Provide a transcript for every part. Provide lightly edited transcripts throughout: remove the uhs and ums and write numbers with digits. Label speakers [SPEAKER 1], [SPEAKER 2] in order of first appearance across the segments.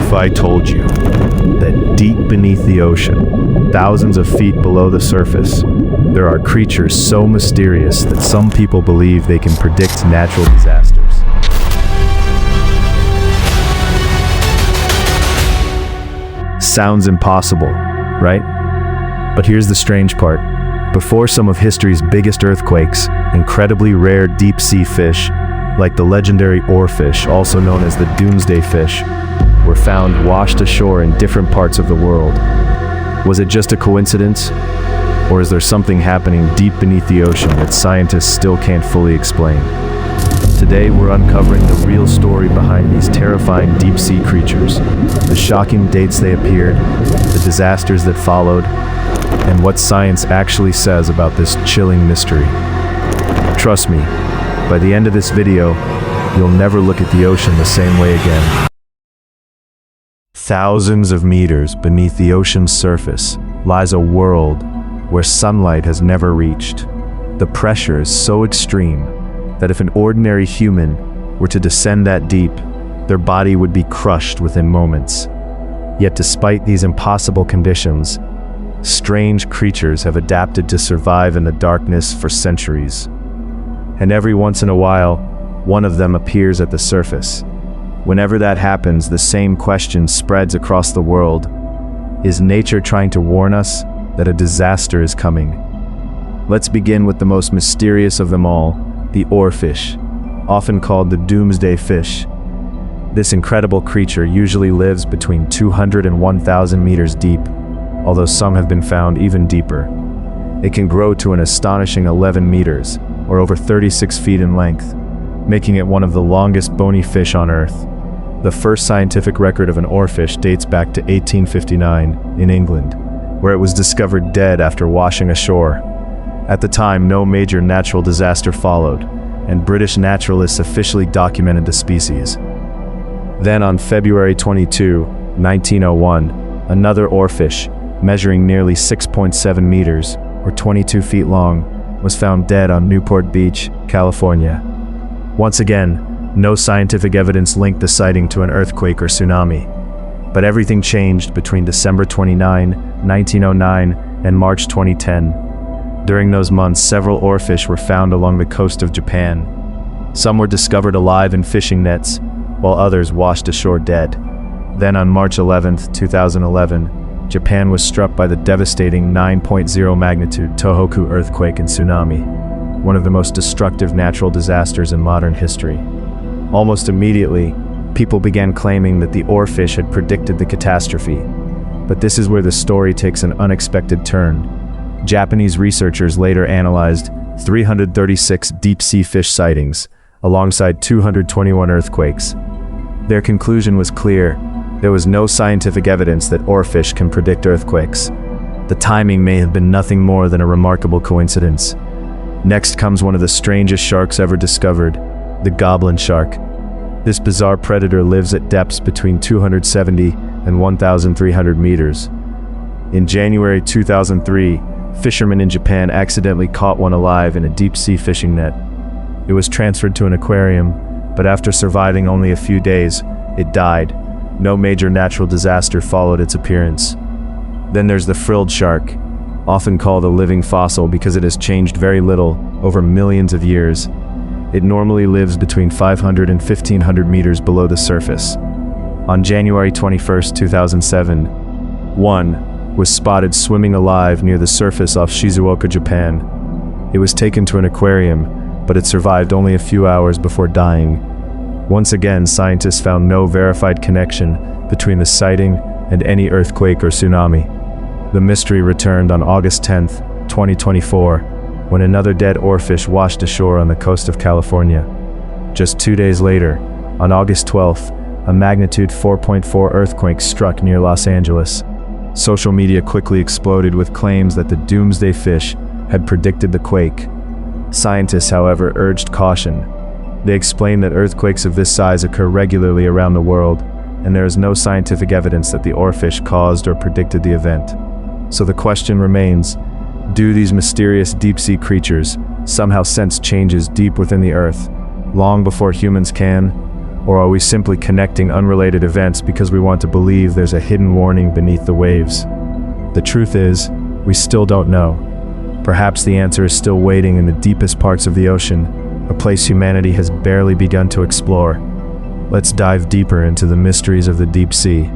[SPEAKER 1] if I told you that deep beneath the ocean, thousands of feet below the surface, there are creatures so mysterious that some people believe they can predict natural disasters? Sounds impossible, right? But here's the strange part. Before some of history's biggest earthquakes, incredibly rare deep-sea fish, like the legendary oarfish, also known as the doomsday fish, were found washed ashore in different parts of the world. Was it just a coincidence? Or is there something happening deep beneath the ocean that scientists still can't fully explain? Today we're uncovering the real story behind these terrifying deep-sea creatures, the shocking dates they appeared, the disasters that followed, and what science actually says about this chilling mystery. Trust me, by the end of this video, you'll never look at the ocean the same way again. Thousands of meters beneath the ocean's surface lies a world where sunlight has never reached. The pressure is so extreme that if an ordinary human were to descend that deep, their body would be crushed within moments. Yet despite these impossible conditions, strange creatures have adapted to survive in the darkness for centuries. And every once in a while, one of them appears at the surface. Whenever that happens, the same question spreads across the world. Is nature trying to warn us that a disaster is coming? Let's begin with the most mysterious of them all, the oarfish, often called the doomsday fish. This incredible creature usually lives between 200 and 1,000 meters deep, although some have been found even deeper. It can grow to an astonishing 11 meters, or over 36 feet in length, making it one of the longest bony fish on Earth. The first scientific record of an oarfish dates back to 1859 in England, where it was discovered dead after washing ashore. At the time, no major natural disaster followed, and British naturalists officially documented the species. Then on February 22, 1901, another oarfish, measuring nearly 6.7 meters, or 22 feet long, was found dead on Newport Beach, California. Once again, no scientific evidence linked the sighting to an earthquake or tsunami. But everything changed between December 29, 1909 and March 2010. During those months, several oarfish were found along the coast of Japan. Some were discovered alive in fishing nets, while others washed ashore dead. Then on March 11, 2011, Japan was struck by the devastating 9.0 magnitude Tohoku earthquake and tsunami, one of the most destructive natural disasters in modern history. Almost immediately, people began claiming that the oarfish had predicted the catastrophe. But this is where the story takes an unexpected turn. Japanese researchers later analyzed 336 deep-sea fish sightings, alongside 221 earthquakes. Their conclusion was clear. There was no scientific evidence that oarfish can predict earthquakes. The timing may have been nothing more than a remarkable coincidence. Next comes one of the strangest sharks ever discovered, the goblin shark. This bizarre predator lives at depths between 270 and 1,300 meters. In January 2003, fishermen in Japan accidentally caught one alive in a deep-sea fishing net. It was transferred to an aquarium, but after surviving only a few days, it died. No major natural disaster followed its appearance. Then there's the frilled shark, often called a living fossil because it has changed very little over millions of years. It normally lives between 500 and 1,500 meters below the surface. On January 21, 2007, one was spotted swimming alive near the surface off Shizuoka, Japan. It was taken to an aquarium, but it survived only a few hours before dying. Once again, scientists found no verified connection between the sighting and any earthquake or tsunami. The mystery returned on August 10, 2024, when another dead oarfish washed ashore on the coast of California. Just 2 days later, on August 12th, a magnitude 4.4 earthquake struck near Los Angeles. Social media quickly exploded with claims that the doomsday fish had predicted the quake. Scientists, however, urged caution. They explained that earthquakes of this size occur regularly around the world, and there is no scientific evidence that the oarfish caused or predicted the event. So the question remains, do these mysterious deep-sea creatures somehow sense changes deep within the Earth, long before humans can? Or are we simply connecting unrelated events because we want to believe there's a hidden warning beneath the waves? The truth is, we still don't know. Perhaps the answer is still waiting in the deepest parts of the ocean, a place humanity has barely begun to explore. Let's dive deeper into the mysteries of the deep sea.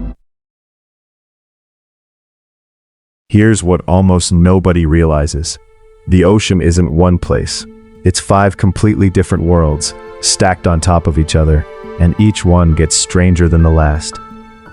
[SPEAKER 1] Here's what almost nobody realizes. The ocean isn't one place. It's 5 completely different worlds, stacked on top of each other, and each one gets stranger than the last.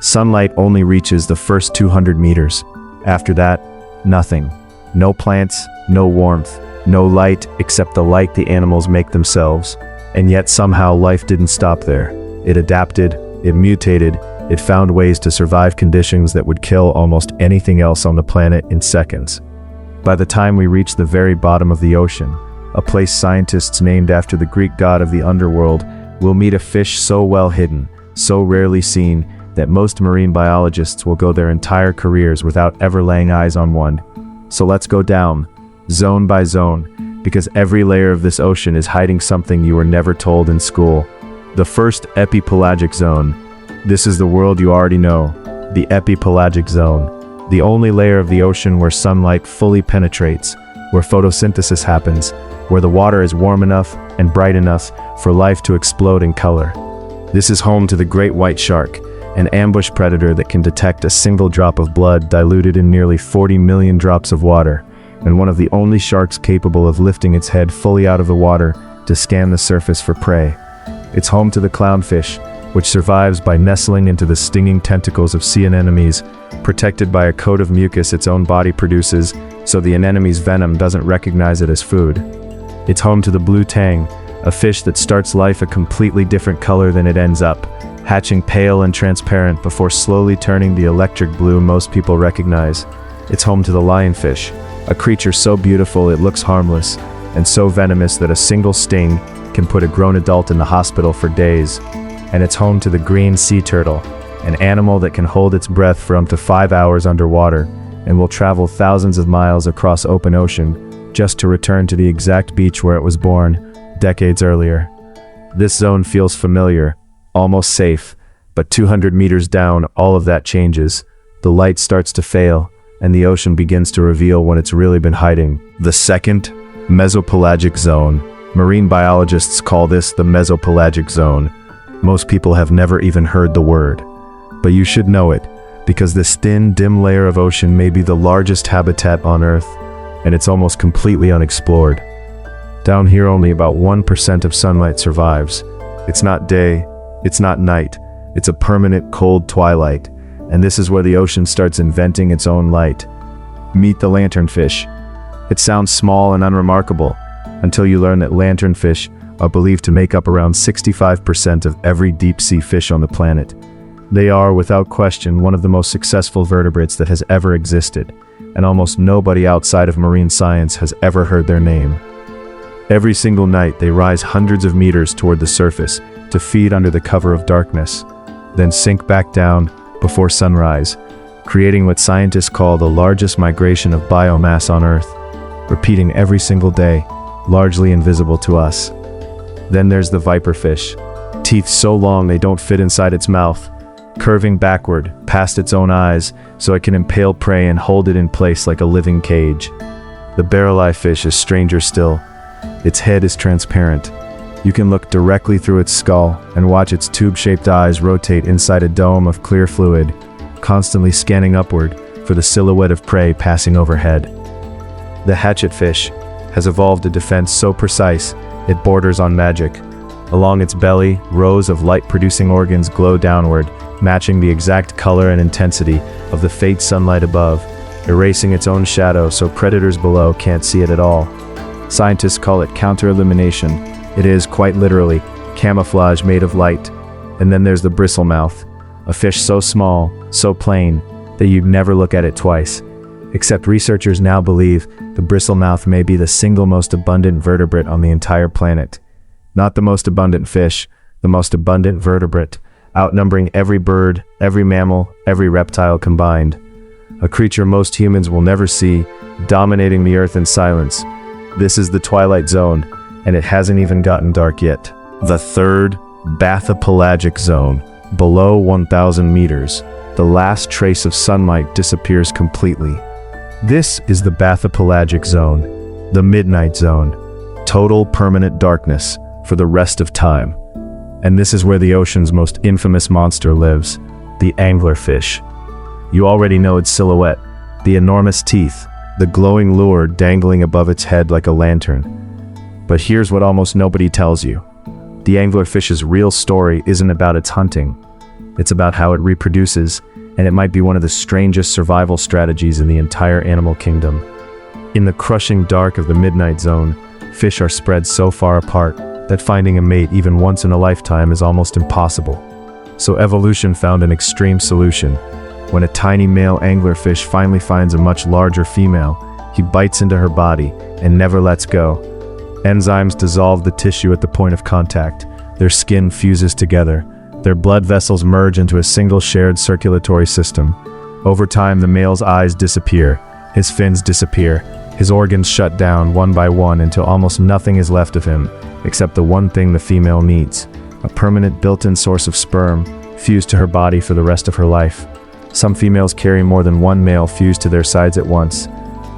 [SPEAKER 1] Sunlight only reaches the first 200 meters. After that, nothing. No plants, no warmth, no light except the light the animals make themselves. And yet somehow life didn't stop there. It adapted, it mutated, it found ways to survive conditions that would kill almost anything else on the planet in seconds. By the time we reach the very bottom of the ocean, a place scientists named after the Greek god of the underworld, we'll meet a fish so well hidden, so rarely seen, that most marine biologists will go their entire careers without ever laying eyes on one. So let's go down, zone by zone, because every layer of this ocean is hiding something you were never told in school. The first Epipelagic Zone. This is the world you already know, the Epipelagic Zone, the only layer of the ocean where sunlight fully penetrates, where photosynthesis happens, where the water is warm enough and bright enough for life to explode in color. This is home to the great white shark, an ambush predator that can detect a single drop of blood diluted in nearly 40 million drops of water, and one of the only sharks capable of lifting its head fully out of the water to scan the surface for prey. It's home to the clownfish, which survives by nestling into the stinging tentacles of sea anemones, protected by a coat of mucus its own body produces so the anemone's venom doesn't recognize it as food. It's home to the blue tang, a fish that starts life a completely different color than it ends up, hatching pale and transparent before slowly turning the electric blue most people recognize. It's home to the lionfish, a creature so beautiful it looks harmless, and so venomous that a single sting can put a grown adult in the hospital for days. And it's home to the green sea turtle, an animal that can hold its breath for up to 5 hours underwater, and will travel thousands of miles across open ocean just to return to the exact beach where it was born, decades earlier. This zone feels familiar, almost safe, but 200 meters down, all of that changes. The light starts to fail, and the ocean begins to reveal what it's really been hiding. The second, Mesopelagic Zone. Marine biologists call this the Mesopelagic Zone. Most people have never even heard the word. But you should know it, because this thin, dim layer of ocean may be the largest habitat on Earth, and it's almost completely unexplored. Down here only about 1% of sunlight survives. It's not day, it's not night, it's a permanent cold twilight, and this is where the ocean starts inventing its own light. Meet the lanternfish. It sounds small and unremarkable, until you learn that lanternfish are believed to make up around 65% of every deep-sea fish on the planet. They are, without question, one of the most successful vertebrates that has ever existed, and almost nobody outside of marine science has ever heard their name. Every single night they rise hundreds of meters toward the surface to feed under the cover of darkness, then sink back down before sunrise, creating what scientists call the largest migration of biomass on Earth, repeating every single day, largely invisible to us. Then there's the viperfish, teeth so long they don't fit inside its mouth, curving backward past its own eyes so it can impale prey and hold it in place like a living cage. The barrel-eye fish is stranger still. Its head is transparent. You can look directly through its skull and watch its tube-shaped eyes rotate inside a dome of clear fluid, constantly scanning upward for the silhouette of prey passing overhead. The hatchetfish has evolved a defense so precise it borders on magic. Along its belly, rows of light-producing organs glow downward, matching the exact color and intensity of the faint sunlight above, erasing its own shadow so predators below can't see it at all. Scientists call it counter-illumination. It is, quite literally, camouflage made of light. And then there's the bristlemouth, a fish so small, so plain, that you'd never look at it twice. Except researchers now believe the bristlemouth may be the single most abundant vertebrate on the entire planet. Not the most abundant fish, the most abundant vertebrate, outnumbering every bird, every mammal, every reptile combined. A creature most humans will never see, dominating the earth in silence. This is the Twilight Zone, and it hasn't even gotten dark yet. The third, Bathypelagic Zone. Below 1,000 meters, the last trace of sunlight disappears completely. This is the Bathypelagic Zone, the midnight zone. Total permanent darkness for the rest of time. And this is where the ocean's most infamous monster lives, the anglerfish. You already know its silhouette, the enormous teeth, the glowing lure dangling above its head like a lantern. But here's what almost nobody tells you. The anglerfish's real story isn't about its hunting. It's about how it reproduces, and it might be one of the strangest survival strategies in the entire animal kingdom. In the crushing dark of the midnight zone, fish are spread so far apart that finding a mate even once in a lifetime is almost impossible. So evolution found an extreme solution. When a tiny male anglerfish finally finds a much larger female, he bites into her body and never lets go. Enzymes dissolve the tissue at the point of contact. Their skin fuses together. Their blood vessels merge into a single shared circulatory system. Over time, the male's eyes disappear. His fins disappear. His organs shut down one by one until almost nothing is left of him, except the one thing the female needs, a permanent built-in source of sperm, fused to her body for the rest of her life. Some females carry more than one male fused to their sides at once.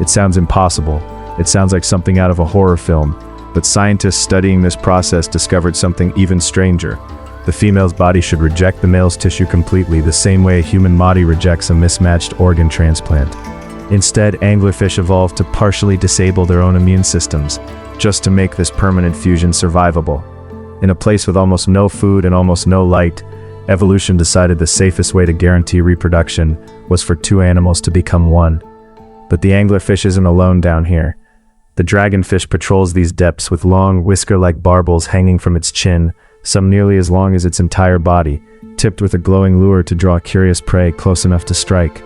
[SPEAKER 1] It sounds impossible. It sounds like something out of a horror film. But scientists studying this process discovered something even stranger. The female's body should reject the male's tissue completely, the same way a human body rejects a mismatched organ transplant. Instead, anglerfish evolved to partially disable their own immune systems, just to make this permanent fusion survivable. In a place with almost no food and almost no light, evolution decided the safest way to guarantee reproduction was for two animals to become one. But the anglerfish isn't alone down here. The dragonfish patrols these depths with long, whisker-like barbels hanging from its chin, some nearly as long as its entire body, tipped with a glowing lure to draw curious prey close enough to strike.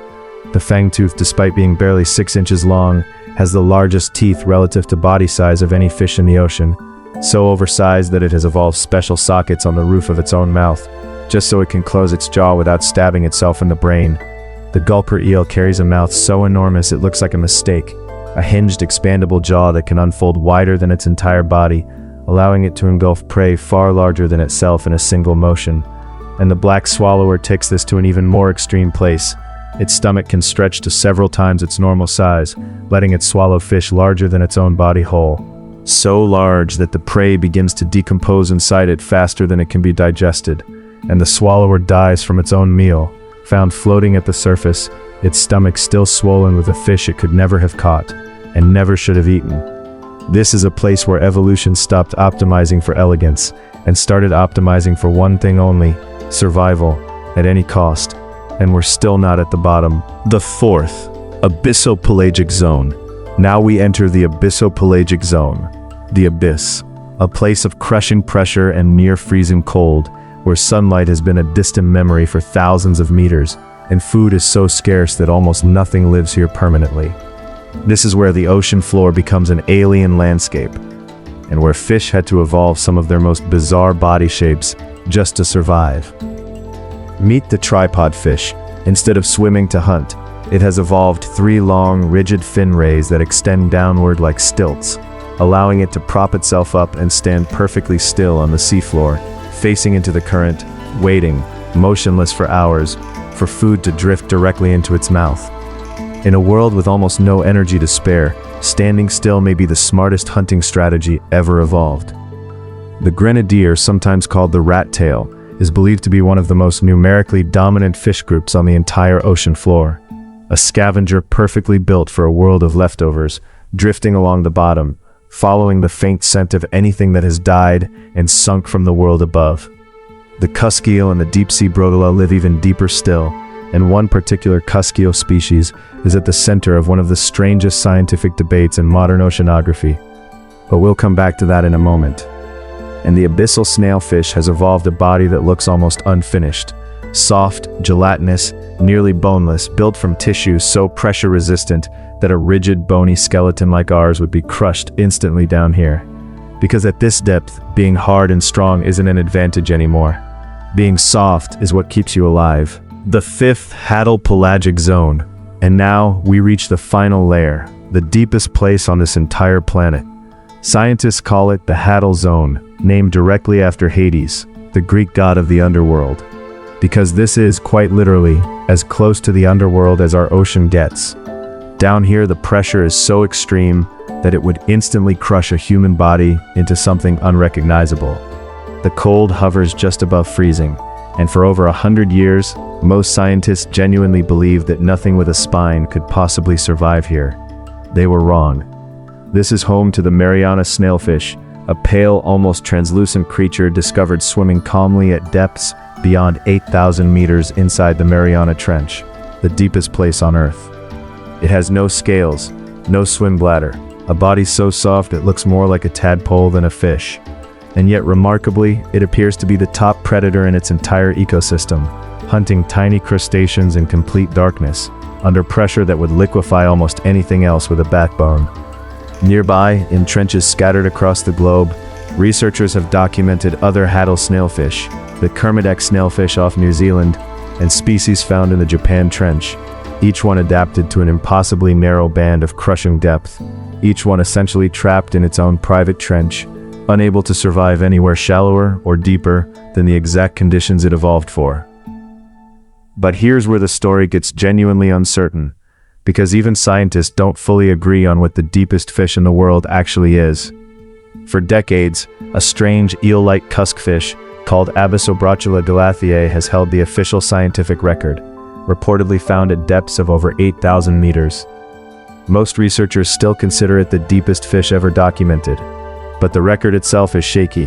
[SPEAKER 1] The fangtooth, despite being barely 6 inches long, has the largest teeth relative to body size of any fish in the ocean, so oversized that it has evolved special sockets on the roof of its own mouth, just so it can close its jaw without stabbing itself in the brain. The gulper eel carries a mouth so enormous it looks like a mistake, a hinged, expandable jaw that can unfold wider than its entire body, allowing it to engulf prey far larger than itself in a single motion. And the black swallower takes this to an even more extreme place. Its stomach can stretch to several times its normal size, letting it swallow fish larger than its own body whole. So large that the prey begins to decompose inside it faster than it can be digested, and the swallower dies from its own meal, found floating at the surface, its stomach still swollen with a fish it could never have caught, and never should have eaten. This is a place where evolution stopped optimizing for elegance, and started optimizing for one thing only, survival, at any cost. And we're still not at the bottom. The fourth, Abyssopelagic Zone. Now we enter the Abyssopelagic Zone, the abyss, a place of crushing pressure and near-freezing cold, where sunlight has been a distant memory for thousands of meters, and food is so scarce that almost nothing lives here permanently. This is where the ocean floor becomes an alien landscape, and where fish had to evolve some of their most bizarre body shapes just to survive. Meet the tripod fish. Instead of swimming to hunt, it has evolved 3 long, rigid fin rays that extend downward like stilts, allowing it to prop itself up and stand perfectly still on the seafloor, facing into the current, waiting, motionless for hours, for food to drift directly into its mouth. In a world with almost no energy to spare, standing still may be the smartest hunting strategy ever evolved. The grenadier, sometimes called the rat tail, is believed to be one of the most numerically dominant fish groups on the entire ocean floor. A scavenger perfectly built for a world of leftovers, drifting along the bottom, following the faint scent of anything that has died and sunk from the world above. The cusk eel and the deep-sea brotula live even deeper still, and one particular cusk eel species is at the center of one of the strangest scientific debates in modern oceanography. But we'll come back to that in a moment. And the abyssal snailfish has evolved a body that looks almost unfinished. Soft, gelatinous, nearly boneless, built from tissue so pressure-resistant that a rigid, bony skeleton like ours would be crushed instantly down here. Because at this depth, being hard and strong isn't an advantage anymore. Being soft is what keeps you alive. The fifth Hadalpelagic Zone. And now we reach the final layer, the deepest place on this entire planet. Scientists call it the Hadal Zone, named directly after Hades, the Greek god of the underworld, because this is, quite literally, as close to the underworld as our ocean gets. Down here, the pressure is so extreme that it would instantly crush a human body into something unrecognizable. The cold hovers just above freezing, and for over 100 years, most scientists genuinely believed that nothing with a spine could possibly survive here. They were wrong. This is home to the Mariana snailfish, a pale, almost translucent creature discovered swimming calmly at depths beyond 8,000 meters inside the Mariana Trench, the deepest place on Earth. It has no scales, no swim bladder, a body so soft it looks more like a tadpole than a fish. And yet, remarkably, it appears to be the top predator in its entire ecosystem, hunting tiny crustaceans in complete darkness, under pressure that would liquefy almost anything else with a backbone. Nearby, in trenches scattered across the globe, researchers have documented other Hadal snailfish, the Kermadec snailfish off New Zealand, and species found in the Japan Trench, each one adapted to an impossibly narrow band of crushing depth, each one essentially trapped in its own private trench, unable to survive anywhere shallower or deeper than the exact conditions it evolved for. But here's where the story gets genuinely uncertain, because even scientists don't fully agree on what the deepest fish in the world actually is. For decades, a strange eel-like cuskfish called Abyssopelagic Zone has held the official scientific record, reportedly found at depths of over 8,000 meters. Most researchers still consider it the deepest fish ever documented, but the record itself is shaky.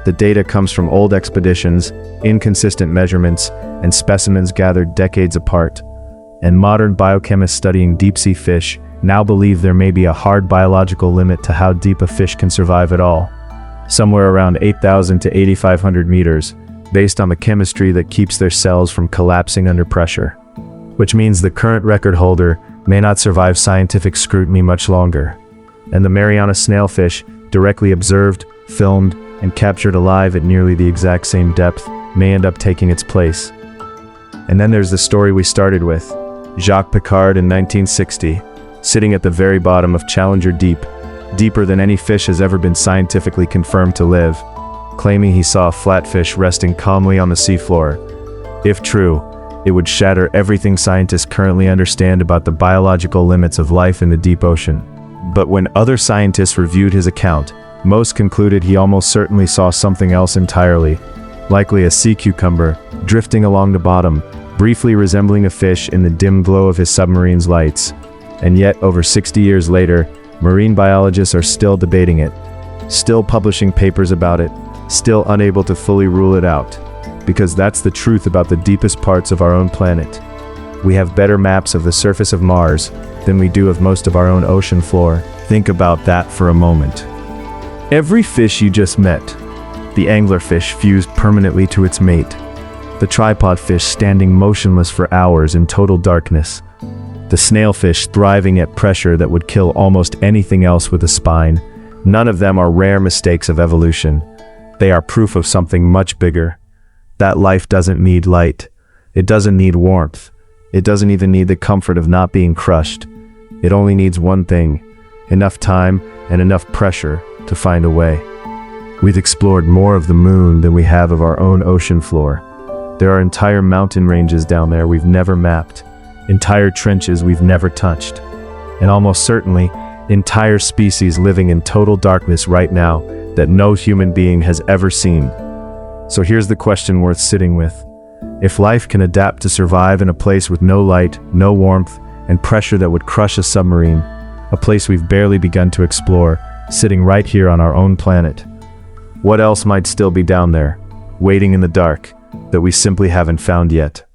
[SPEAKER 1] The data comes from old expeditions, inconsistent measurements, and specimens gathered decades apart. And modern biochemists studying deep-sea fish now believe there may be a hard biological limit to how deep a fish can survive at all, somewhere around 8,000 to 8,500 meters, based on the chemistry that keeps their cells from collapsing under pressure. Which means the current record holder may not survive scientific scrutiny much longer. And the Mariana snailfish, directly observed, filmed, and captured alive at nearly the exact same depth, may end up taking its place. And then there's the story we started with, Jacques Piccard in 1960, sitting at the very bottom of Challenger Deep, deeper than any fish has ever been scientifically confirmed to live, claiming he saw a flatfish resting calmly on the seafloor. If true, it would shatter everything scientists currently understand about the biological limits of life in the deep ocean. But when other scientists reviewed his account, most concluded he almost certainly saw something else entirely, likely a sea cucumber, drifting along the bottom, briefly resembling a fish in the dim glow of his submarine's lights. And yet, over 60 years later, marine biologists are still debating it, still publishing papers about it, still unable to fully rule it out. Because that's the truth about the deepest parts of our own planet. We have better maps of the surface of Mars than we do of most of our own ocean floor. Think about that for a moment. Every fish you just met, the anglerfish fused permanently to its mate, the tripod fish standing motionless for hours in total darkness, the snailfish thriving at pressure that would kill almost anything else with a spine, none of them are rare mistakes of evolution. They are proof of something much bigger. That life doesn't need light. It doesn't need warmth. It doesn't even need the comfort of not being crushed. It only needs one thing: enough time and enough pressure to find a way. We've explored more of the moon than we have of our own ocean floor. There are entire mountain ranges down there we've never mapped, entire trenches we've never touched, and almost certainly entire species living in total darkness right now that no human being has ever seen. So here's the question worth sitting with. If life can adapt to survive in a place with no light, no warmth, and pressure that would crush a submarine, a place we've barely begun to explore, sitting right here on our own planet, what else might still be down there, waiting in the dark, that we simply haven't found yet?